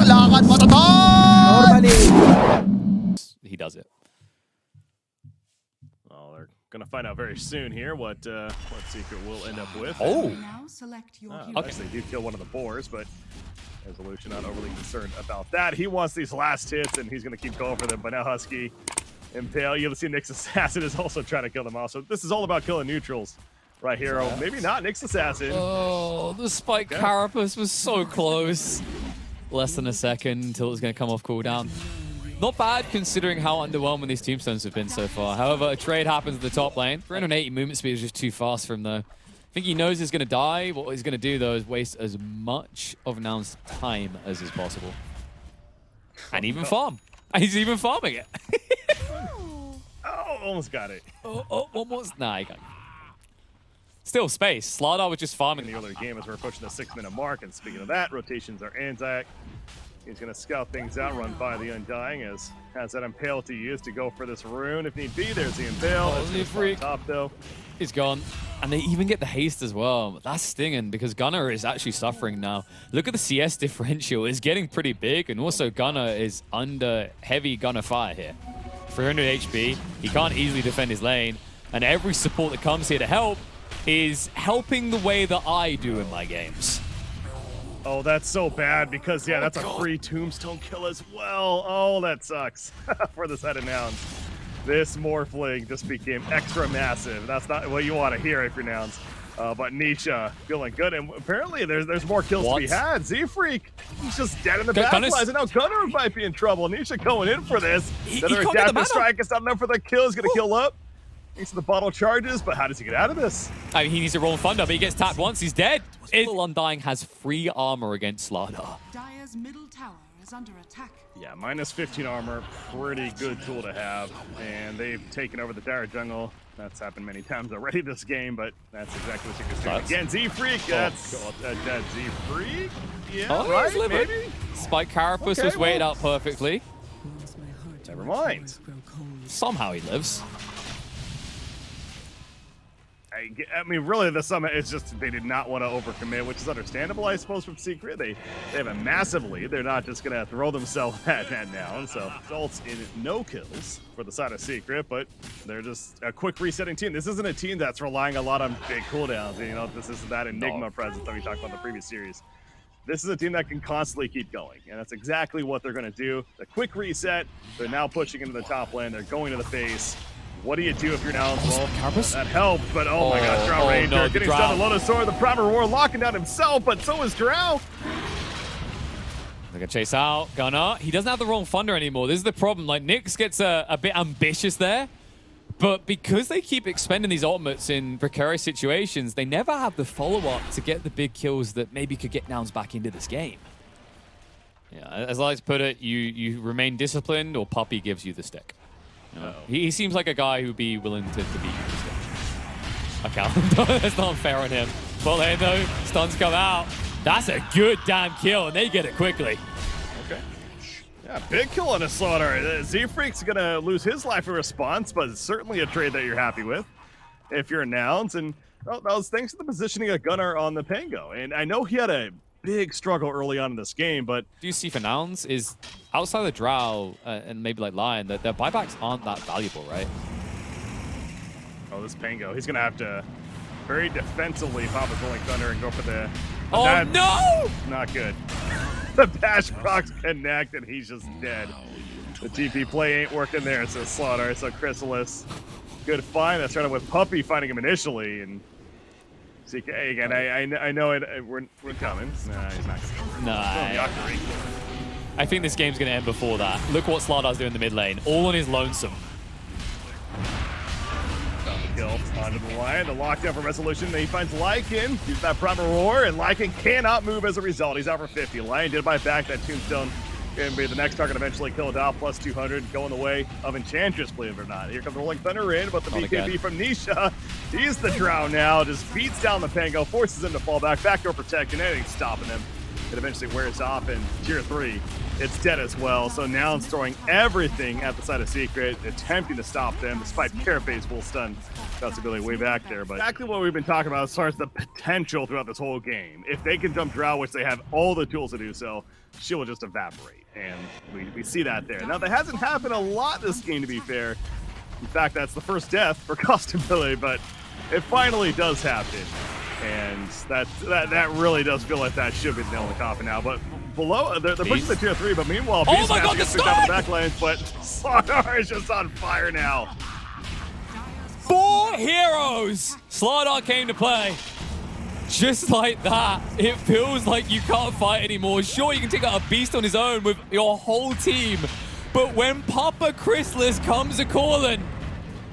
lakad matatag! Normally. He does it. Well, they're gonna find out very soon here what Secret will end up with. Oh, Now select your hero. Okay. They do kill one of the boars, but Resolution not overly concerned about that. He wants these last hits, and he's gonna keep going for them. But now Husky, Impale, you'll see Nyx Assassin is also trying to kill them off. So this is all about killing neutrals right here. Oh, maybe not Nyx Assassin. oh, the spike carapace was so close. Less than a second until it was going to come off cooldown. Not bad considering how underwhelming these tombstones have been so far. However, a trade happens at the top lane. 380 movement speed is just too fast for him though. I think he knows he's going to die. What he's going to do though is waste as much of Nouns' time as is possible. And even farm. And he's even farming it. Oh, almost got it. One more. Nah, he got it. Still space. Slardar was just farming In the earlier game as we're approaching the 6-minute mark. And speaking of that, rotations are anti. He's going to scout things out, run by the Undying, as has that Impale to use to go for this rune if need be. There's the Impale. Oh, the freak. Top though. He's gone. And they even get the haste as well. That's stinging because Gunnar is actually suffering now. Look at the CS differential. It's getting pretty big. And also Gunnar is under heavy Gunnar fire here. 300 HP. He can't easily defend his lane. And every support that comes here to help is helping the way that I do in my games. Oh, that's so bad because, yeah, that's a free tombstone kill as well. Oh, that sucks for the side of Nouns. This Morphling just became extra massive. That's not what you want to hear if you're Nouns. But Nisha feeling good, and apparently there's more kills to be had. Z-Freak, he's just dead in the backlines, and now Gunnar might be in trouble. Nisha going in for this. Another adaptive strike is not enough for the kill. He's going to kill up. Thanks to the bottle charges, but how does he get out of this? I mean, he needs to roll Thunder, but he gets tapped once, he's dead. Undying has free armor against Slardar. Dire's middle tower is under attack. Yeah, minus 15 armor, pretty good tool to have. And they've taken over the Dire jungle. That's happened many times already this game, but that's exactly what you can do. Again, Z-Freak, that's a dead Z-Freak. Yeah, right, maybe? Spike Carapace was weighted out perfectly. Never mind. Somehow he lives. I mean, really, the summit is just they did not want to overcommit, which is understandable, I suppose, from Secret. They have a massive lead. They're not just going to throw themselves at that now. So results in no kills for the side of Secret, but they're just a quick resetting team. This isn't a team that's relying a lot on big cooldowns. You know, this isn't that Enigma presence that we talked about in the previous series. This is a team that can constantly keep going, and that's exactly what they're going to do. The quick reset. They're now pushing into the top lane. They're going to the face. What do you do if you're now involved? That helps, but oh my gosh, Drow Ranger no, getting stunned with Lotus Sword, the Primal Roar locking down himself, but so is Drow. They're gonna chase out Gunnar. He doesn't have the wrong Thunder anymore. This is the problem. Like, Nyx gets a bit ambitious there, but because they keep expending these ultimates in precarious situations, they never have the follow-up to get the big kills that maybe could get Nouns back into this game. Yeah, as I like to put it, you remain disciplined or Puppy gives you the stick. He seems like a guy who'd be willing to beat you. Okay, that's not fair on him. But then though, stuns come out. That's a good damn kill, and they get it quickly. Okay. Yeah, big kill on a Slaughter. Z-Freak's gonna lose his life in response, but it's certainly a trade that you're happy with if you're Nouns. And that was thanks to the positioning of Gunnar on the Pango. And I know he had a big struggle early on in this game, but do you see for Nouns is outside the Drow and maybe like Lion that their buybacks aren't that valuable, right? Oh, this Pango, he's gonna have to very defensively pop his Rolling Thunder and go for the. Oh no! Not good. The dash procs connect and he's just dead. The TP play ain't working there. So Slaughter, so Chrysalis, good find. That started with Puppy finding him initially, and CK again. I know it. We're coming. Nah, he's not coming. Nah. I think this game's gonna end before that. Look what Slardar's doing in the mid lane, all on his lonesome. Kill onto the line. The lockdown for Resolution. Then he finds Lycan. Use that Primal Roar, and Lycan cannot move as a result. He's out for 50. Lion did buy back that Tombstone. Gonna be the next target eventually. Kill it out, plus 200. Going the way of Enchantress, believe it or not. Here comes the Rolling Thunder in, but the BKB from Nisha. He's the Drow now. Just beats down the Pango, forces him to fall back. Backdoor protection. Anything's stopping him. It eventually wears off in tier 3. It's dead as well. So now it's throwing everything at the side of Secret, attempting to stop them, despite Carapace will stun Possibility way back there, but exactly what we've been talking about as far as the potential throughout this whole game. If they can jump Drow, which they have all the tools to do so, she will just evaporate, and we see that there. Now, that hasn't happened a lot this game, to be fair. In fact, that's the first death for Costability, but it finally does happen, and that really does feel like that should be the nail in the coffin now. But below, they're pushing the tier 3, but meanwhile, Oh my God, gets the picked out stun! the back lanes, but Slardar is just on fire now. 4 heroes! Slardar came to play. Just like that, it feels like you can't fight anymore. Sure, you can take out a beast on his own with your whole team, but when Papa Chrysalis comes a-calling,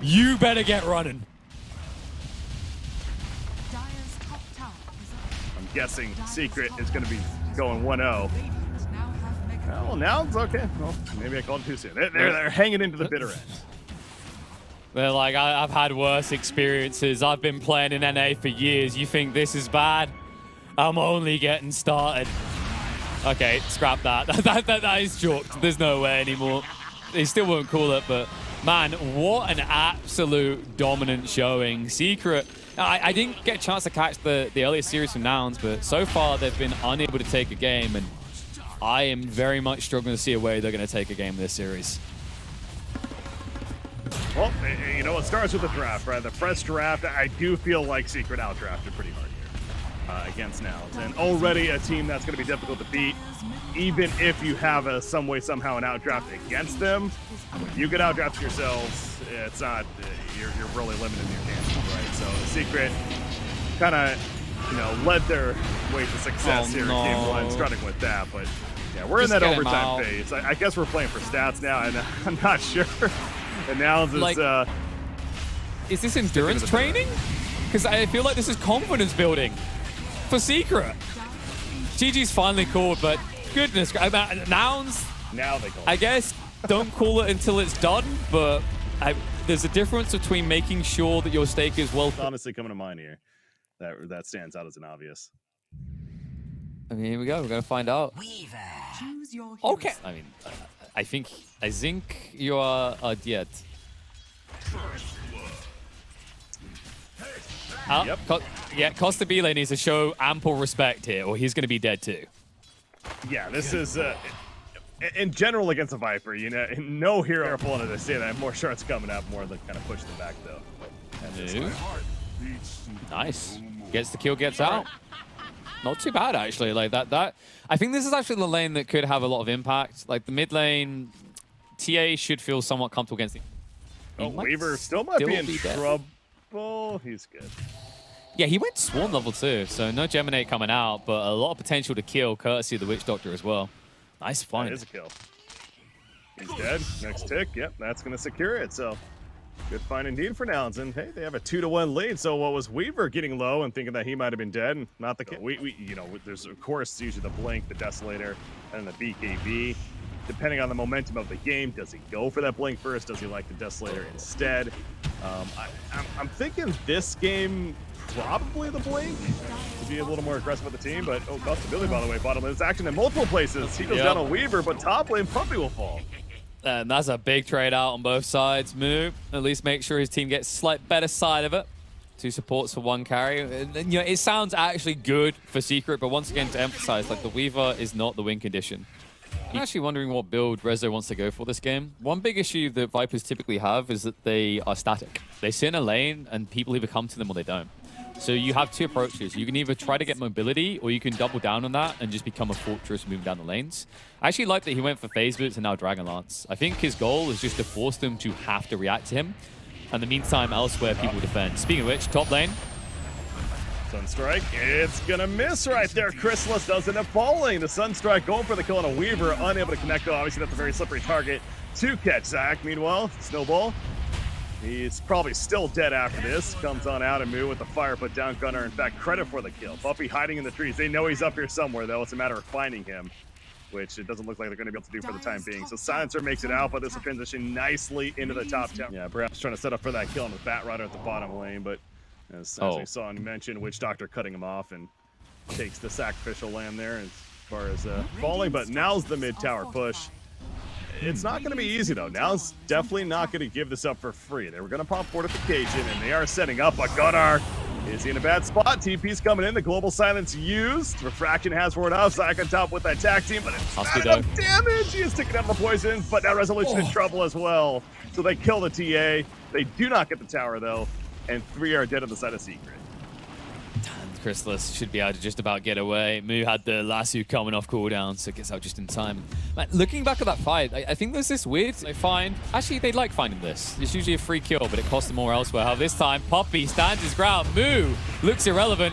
you better get running. Dire's top tower is under I'm guessing Secret is going to be going 1-0. now have mega Well, now it's okay. Well, maybe I called it too soon. They're hanging into the bitter end. They're like, I've had worse experiences. I've been playing in NA for years. You think this is bad? I'm only getting started. Okay, scrap that. That is chalked. There's no way anymore. They still won't call it, but man, what an absolute dominant showing. Secret, I didn't get a chance to catch the earlier series from Nouns, but so far they've been unable to take a game, and I am very much struggling to see a way they're going to take a game in this series. Well, you know, it starts with the draft, right? The fresh draft, I do feel like Secret outdrafted pretty hard here against Nouns. And already a team that's going to be difficult to beat, even if you have some way, somehow, an outdraft against them. When you get outdrafted yourselves, it's not, you're really limiting your chances, right? So Secret kind of, you know, led their way to success here in game 1, starting with that. But yeah, we're in that overtime phase. I guess we're playing for stats now, and I'm not sure. And Nouns is Like, is this endurance training? Because I feel like this is confidence building for Secret. GG's finally called, but goodness, Nouns, now they call it. I guess, don't call it until it's done, but there's a difference between making sure that your stake is well. Honestly, coming to mind here, that stands out as an obvious. I mean, here we go. We're gonna find out. choose your hero. Okay. I mean, I think you are dead. Yep. Yeah, Costabile needs to show ample respect here, or he's going to be dead too. Yeah, this is in general against a Viper. You know, no hero. Careful enough to say that. More shards coming up, more than kind of push them back though. Nice. Gets the kill, gets out. Not too bad actually. Like that. I think this is actually the lane that could have a lot of impact. Like the mid lane, TA should feel somewhat comfortable against it. Oh, Weaver still might be in trouble. He's good. Yeah, he went Swarm level 2, so no Geminate coming out, but a lot of potential to kill, courtesy of the Witch Doctor as well. Nice find. That is a kill. He's dead. Next tick. Yep, that's going to secure it. So good find indeed for Nouns. And hey, they have a 2-1 lead. So what was Weaver getting low and thinking that he might have been dead? And not the case. We you know, there's of course usually the Blink, the Desolator, and the BKB. Depending on the momentum of the game, does he go for that Blink first? Does he like the Desolator instead? I'm thinking this game, probably the Blink, to be a little more aggressive with the team. But, oh, Costability, by the way, bottom lane. It's action in multiple places. He goes down on Weaver, but top lane, Puppy will fall. And that's a big trade out on both sides. Move, at least make sure his team gets slight better side of it. 2 supports for 1 carry. And, you know, it sounds actually good for Secret, but once again, to emphasize, like the Weaver is not the win condition. I'm actually wondering what build Rezo wants to go for this game. One big issue that Vipers typically have is that they are static. They sit in a lane and people either come to them or they don't. So you have 2 approaches. You can either try to get mobility or you can double down on that and just become a fortress moving down the lanes. I actually like that he went for Phase Boots and now Dragon Lance. I think his goal is just to force them to have to react to him. In the meantime, elsewhere, people defend. Speaking of which, top lane. Sunstrike, it's gonna miss right there. Chrysalis does end up falling. The Sunstrike going for the kill on a Weaver, unable to connect though. Obviously, that's a very slippery target to catch. Zach, meanwhile, Snowball, he's probably still dead after this. Comes on out and move with the fire, put down Gunner. In fact, credit for the kill. Puppy hiding in the trees. They know he's up here somewhere though. It's a matter of finding him, which it doesn't look like they're gonna be able to do for the time being. So Silencer makes it out, but this will transition nicely into the top 10. Yeah, perhaps trying to set up for that kill on the Bat Rider at the bottom lane, but as we saw and mentioned, Witch Doctor cutting him off and takes the sacrificial lamb there as far as falling. But now's the mid tower push. it's not going to be easy, though. Now's definitely not going to give this up for free. They were going to pop Fortification, and they are setting up a Gunnar. Is he in a bad spot? TP's coming in. The Global Silence used. Refraction has ward up. Zayak on top with that tag team, but it's not enough damage. He is taking out the poison, but now Resolution in trouble as well. So they kill the TA. They do not get the tower, though, and 3 are dead on the side of Secret. Chrysalis should be able to just about get away. Mu had the lasso coming off cooldown, so it gets out just in time. Man, looking back at that fight, I think there's this weird they find. Actually, they like finding this. It's usually a free kill, but it costs them more elsewhere. How this time, Poppy stands his ground. Mu looks irrelevant.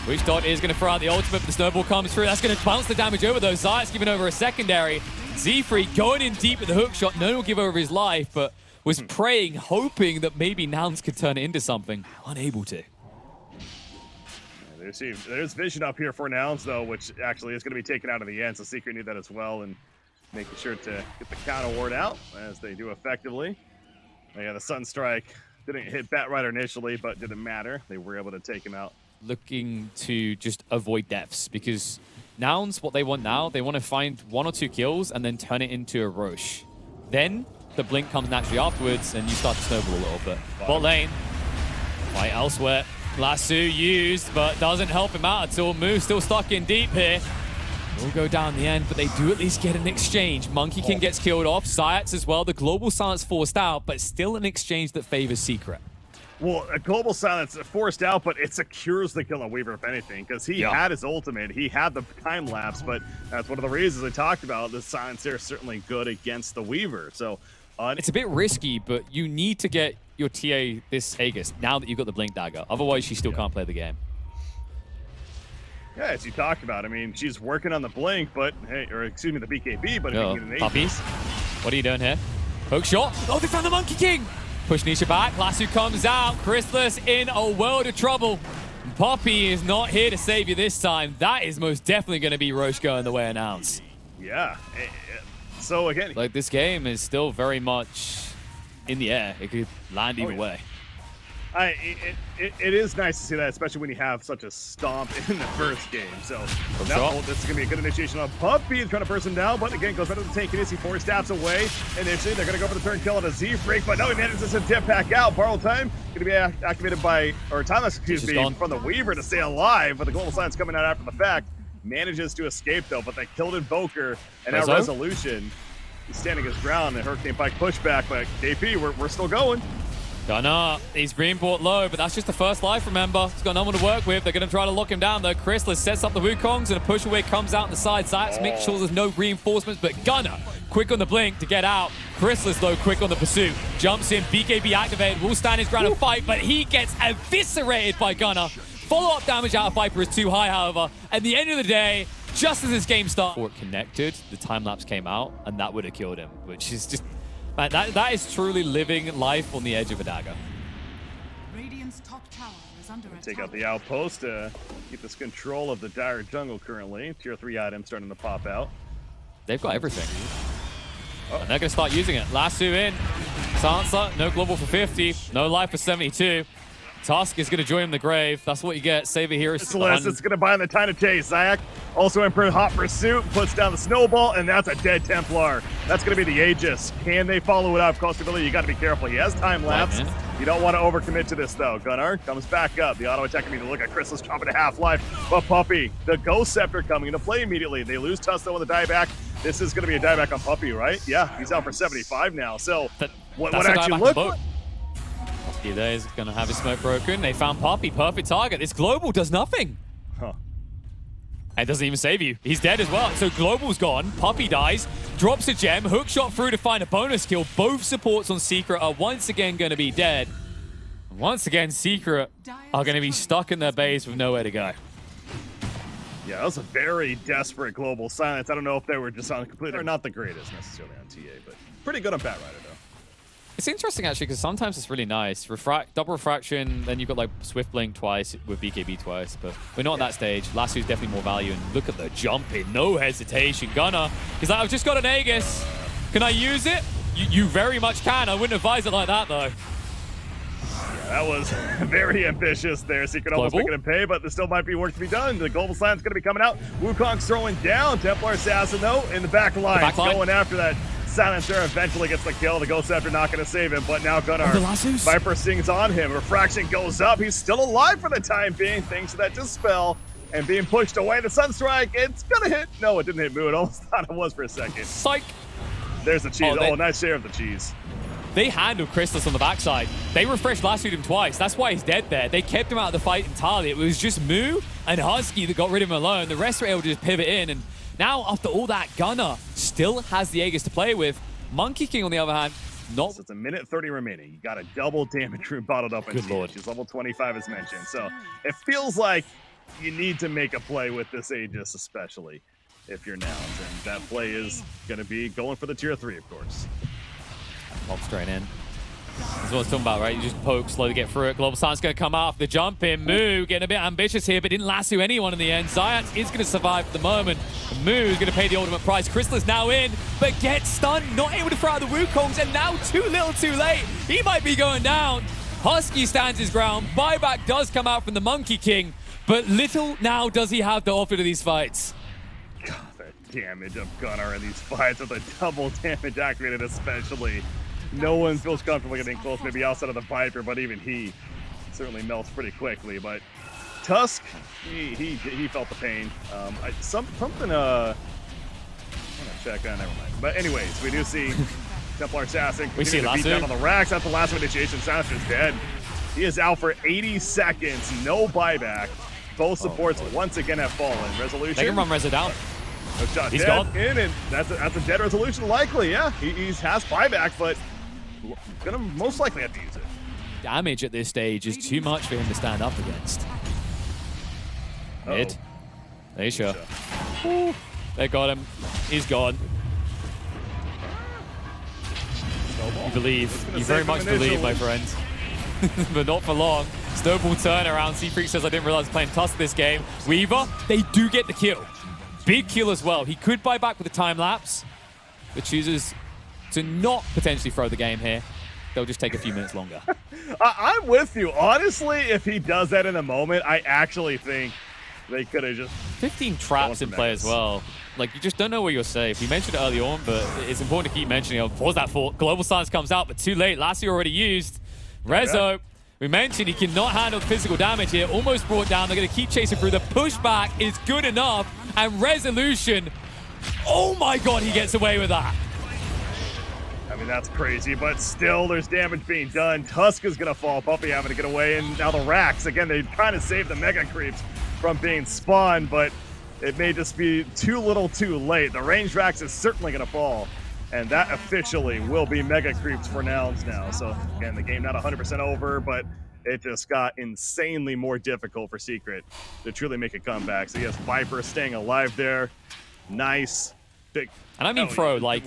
Which Dot is going to throw out the ultimate, but the snowball comes through. That's going to bounce the damage over, though. Zayat's giving over a secondary. Z-Freak going in deep with the hook shot. No one will give over his life, but was praying, hoping that maybe Nouns could turn it into something. Unable to. There's vision up here for Nouns, though, which actually is going to be taken out in the end, so Secret knew that as well, and making sure to get the counter ward out, as they do effectively. Yeah, the Sunstrike didn't hit Batrider initially, but didn't matter. They were able to take him out. Looking to just avoid deaths, because Nouns, what they want now, they want to find 1 or 2 kills and then turn it into a Roche. Then the blink comes naturally afterwards, and you start to snowball a little bit. Bot lane, fight elsewhere. Lasso used, but doesn't help him out at all. Mu still stuck in deep here. Will go down the end, but they do at least get an exchange. Monkey King gets killed off. Zayats as well. The Global Silence forced out, but still an exchange that favors Secret. Well, a Global Silence forced out, but it secures the kill on Weaver, if anything, because he had his ultimate. He had the time lapse, but that's one of the reasons I talked about. The Silence there is certainly good against the Weaver. So it's a bit risky, but you need to get your TA this Aegis now that you've got the Blink Dagger. Otherwise, she still can't play the game. Yeah, as you talked about, I mean, she's working on the Blink, but hey, or excuse me, the BKB, but if you get an Puppies, what are you doing here? Hook shot. Oh, they found the Monkey King. Push Nisha back. Lasso comes out. Chrysalis in a world of trouble. Poppy is not here to save you this time. That is most definitely going to be Roche going the way of Nouns. Yeah. So again, like this game is still very much in the air. It could land either way. It is nice to see that, especially when you have such a stomp in the first game. So now this is going to be a good initiation on Puppy trying to burst him down, but again, goes right to the tank. He 4 stabs away. Initially, they're going to go for the turn kill on a Z-Freak, but no, he manages to dip back out. Borrow time going to be activated by, or timeless, excuse me, from the Weaver to stay alive, but the Global Silence coming out after the fact. Manages to escape, though, but they killed Invoker, and now Resolution. He's standing his ground, and Hurricane Pike pushback, but KP, we're still going. Gunnar, he's being brought low, but that's just the first life, remember. He's got no one to work with. They're going to try to lock him down, though. Chrysalis sets up the Wukongs, and a push away comes out on the side. Zayats makes sure there's no reinforcements, but Gunnar, quick on the blink to get out. Chrysalis, though, quick on the pursuit. Jumps in, BKB activated, will stand his ground and fight, but he gets eviscerated by Gunnar. Follow-up damage out of Viper is too high, however. At the end of the day, just as this game started, before it connected, the time-lapse came out, and that would have killed him, which is just... Man, that is truly living life on the edge of a dagger. Radiant's top tower is under attack. Take out the outpost to keep this control of the dire jungle currently. Tier 3 items starting to pop out. They've got everything. And they're going to start using it. Lasso in. Sansa, no global for 50. No life for 72. Tusk is going to join him in the grave. That's what you get. Save a hero. It's going to buy on the time to chase. Zayak also in hot pursuit, puts down the snowball, and that's a dead Templar. That's going to be the Aegis. Can they follow it up? Costability, you got to be careful. He has time lapse. You don't want to overcommit to this, though. Gunnar comes back up. The auto attack can be to look at Chrysalis chopping to half-life. But Puppy, the Ghost Scepter coming into play immediately. They lose Tusto on the dieback. This is going to be a dieback on Puppy, right? Yeah, he's out for 75 now. So what actually looked like? He there is going to have his smoke broken. They found Poppy, perfect target. This Global does nothing. It doesn't even save you. He's dead as well. So Global's gone. Poppy dies, drops a gem, hook shot through to find a bonus kill. Both supports on Secret are once again going to be dead. Once again, Secret are going to be stuck in their base with nowhere to go. Yeah, that was a very desperate Global Silence. I don't know if they were just on completely, or not the greatest necessarily on TA, but pretty good on Batrider, though. It's interesting, actually, because sometimes it's really nice. Double refraction, then you've got like Swift Blink twice with BKB twice, but we're not at that stage. Lasso's definitely more value, and look at the jump in, no hesitation. Gunnar, he's like, I've just got an Aegis. Can I use it? You very much can. I wouldn't advise it like that, though. Yeah, that was very ambitious there. Secret almost making him pay, but there still might be work to be done. The Global Silence going to be coming out. Wukong's throwing down. Templar Assassin, though, in the back line. Going after that Silencer eventually gets the kill. The Ghost Scepter not going to save him, but now Gunnar. the lassos. Viper sings on him. Refraction goes up. He's still alive for the time being, thanks to that Dispel. And being pushed away, the Sunstrike, it's going to hit. No, it didn't hit Moo. It almost thought it was for a second. Psych. There's the cheese. Oh, Oh, nice share of the cheese. They handled Christos on the backside. They refreshed lassoed him twice. That's why he's dead there. They kept him out of the fight entirely. It was just Moo and Husky that got rid of him alone. The rest were able to just pivot in. And now, after all that, Gunnar still has the Aegis to play with. Monkey King, on the other hand, not... So it's a minute 30 remaining. You got a double damage room bottled up in Good lord. She's level 25 as mentioned. So it feels like you need to make a play with this Aegis, especially if you're Nouns. And that play is going to be going for the tier 3, of course. Pop straight in. That's what I was talking about, right? You just poke, slowly get through it. Global Silence going to come off the jump in. Moo getting a bit ambitious here, but didn't lasso anyone in the end. Zion is going to survive for the moment. Moo is going to pay the ultimate price. Crystal is now in, but gets stunned, not able to throw out the Wukongs, and now too little too late. He might be going down. Husky stands his ground. Buyback does come out from the Monkey King, but little now does he have to offer to these fights. God, the damage of Gunnar in these fights with a double damage activated especially. No one feels comfortable getting close, maybe outside of the Viper, but even he certainly melts pretty quickly. But Tusk, he felt the pain. Something, I'm gonna check that, never mind. But anyways, we do see Templar Assassin We see continue to beat Lasso. down on the racks after the last initiation. Silencer's dead. He is out for 80 seconds, no buyback. Both supports once again have fallen. Resolution. They can run Reza down. No shot He's dead gone. in, and that's a dead resolution likely, yeah. He has buyback, but gonna most likely have to use it. Damage at this stage is too much for him to stand up against. Mid. They sure. Ooh, they got him. He's gone. You believe. You very much believe, my friend. But not for long. Snowball turnaround. Seafreak says, I didn't realize I was playing Tusk this game. Weaver, they do get the kill. Big kill as well. He could buy back with a time lapse, but chooses to not potentially throw the game here. They'll just take a few minutes longer. I'm with you. Honestly, if he does that in a moment, I actually think they could have just... 15 traps in play as well. Like, you just don't know where you're safe. You mentioned it early on, but it's important to keep mentioning it. Pause that for Global Silence comes out, but too late. Lassie already used. Rezo, we mentioned he cannot handle the physical damage here. Almost brought down. They're going to keep chasing through. The pushback is good enough. And Resolution, oh my god, he gets away with that. I mean, that's crazy, but still there's damage being done. Tusk is going to fall. Puppy having to get away, and now the racks. Again, they're trying to save the Mega Creeps from being spawned, but it may just be too little too late. The ranged racks is certainly going to fall, and that officially will be Mega Creeps for Nouns now. So, again, the game not 100% over, but it just got insanely more difficult for Secret to truly make a comeback. So, yes, Viper staying alive there. Nice. Big. And I mean throw, like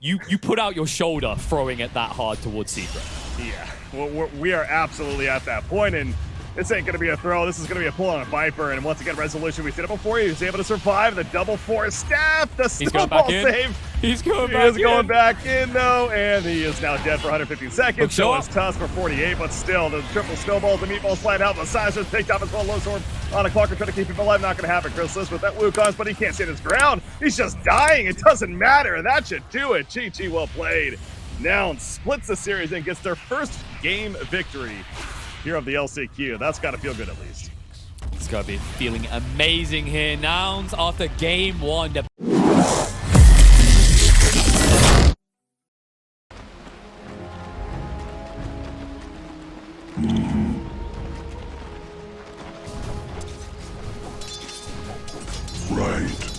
you put out your shoulder throwing it that hard towards Secret. Yeah, well, we are absolutely at that point, and this ain't going to be a throw. This is going to be a pull on a Viper, and once again, Resolution, we said it before, he was able to survive the double force staff, the snowball save. He's going back in. He is going back in, though, and he is now dead for 115 seconds. So is Tusk for 48, but still, the triple snowballs, the meatballs flying out, the size just picked up as well. Low sword on a clocker, trying to keep him alive. Not going to happen. Chrysalis with that Wukongs, but he can't stand his ground. He's just dying. It doesn't matter, and that should do it. Chi-Chi, well played. Nouns splits the series and gets their first game victory here of the LCQ. That's got to feel good at least. It's got to be feeling amazing here. Nouns after game one. Right.